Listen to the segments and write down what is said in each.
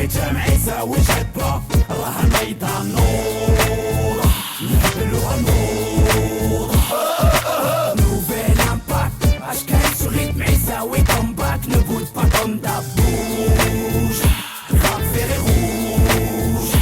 بلي جامع يساوي جدة، راها الميدان نور نهبلوها نور. نوفيل امباكت اش كاين سو ريتم يساوي كومباك، ne bouge pas comme d'abouche rap ferré rouge.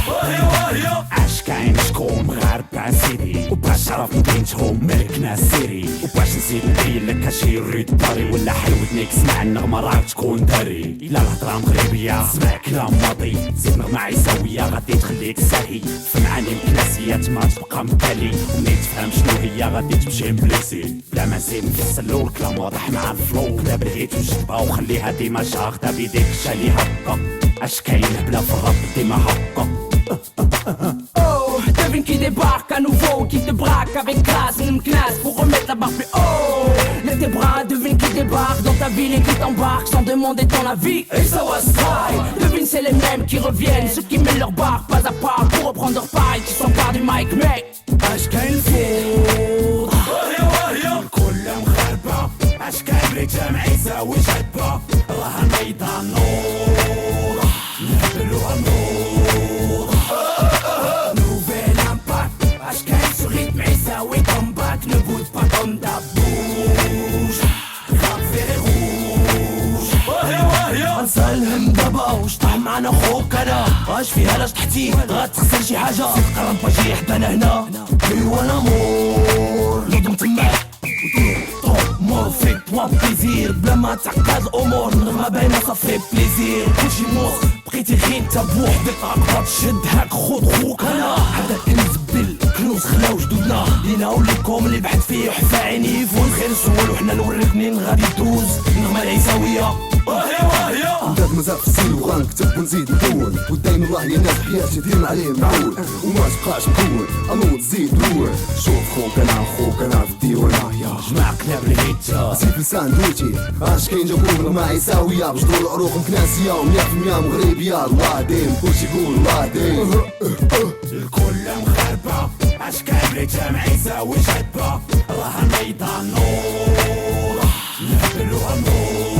اش كاين شكون مغاربة سيدي وباش عرف مدينتهم ملكنا السيري، وباش نزيد نبين لك اشي يريد داري ولا حل ودنيك سمع النغمة راك تكون داري. الا الهضرة مغربية سمع كلام ماضي، زيد نغمة عيساوية غادي تخليك ساهي، في معاني كلاسيات ما تبقى مكالي، ومنين تفهم شنو هي غادي تمشي مبليسي. بلا ما نزيد نفصلو الكلام واضح مع الفلو، كدا بالعيد وجدبها وخليها ديما شاغدة بيديك شالي هكا. اش كاين بلا في الراب ديما هكا. Oh, devine qui débarque à nouveau, qui te braque avec classe, une classe pour remettre la barre plus haut. Lève tes bras, devine qui débarque dans ta ville et qui t'embarque sans demander ton avis. Et ça va style. Devine c'est les mêmes qui reviennent, ceux qui mettent leur barre pas à pas pour reprendre leur part et qui s'emparent du mic, mec. اش كاين الفوضى الكل مغاربة، اش كاين بلي جامع يساوي جدة، راها الميدان نور نهبلوها نور. نوفيل امباكت اش كاين سو ريتم يساوي كومباك، ne bouge pas comme d'abouche rap ferré rouge. غنسالهم دابا واش طاح معنا خوك انا، اش فيها لاش تحتي غتخسر شي حاجة، زيد قرب باجي حدانا هنا ايوا لامور نضم تماح مور فيك طوا بليزير بلا ما تعقد الامور، النغمة باينة صافي بليزير كلشي موس بقيتي غير انت بوحدك عقبة تشد هاك خود خوك انا، هذا كنزبل كنوز خلاو جدودنا لينا وليكم اللي بحث فيه وحفا عيني يفوت خير السؤال وحنا نوريك منين غادي دوز النغمة العيساوية. ولاد مازال في السين وغنكتب ونزيد نكون، ودايما الله لي ناس حياتي ديما عليه معول، وما تبقاش مكون انوض زيد روح. شوف خوك انا في الديوانة يا جمع كلاب الهيتا زيد لسان دوتي، اش كاين جابوه نغمة عيساوية بجدور العروق مكناسية و100% مغربية. الله ديم كلشي يقول الله ديم. الكل مغاربة اش كاين بلي جامع يساوي جدة، راها الميدان نور نهبلوها نور.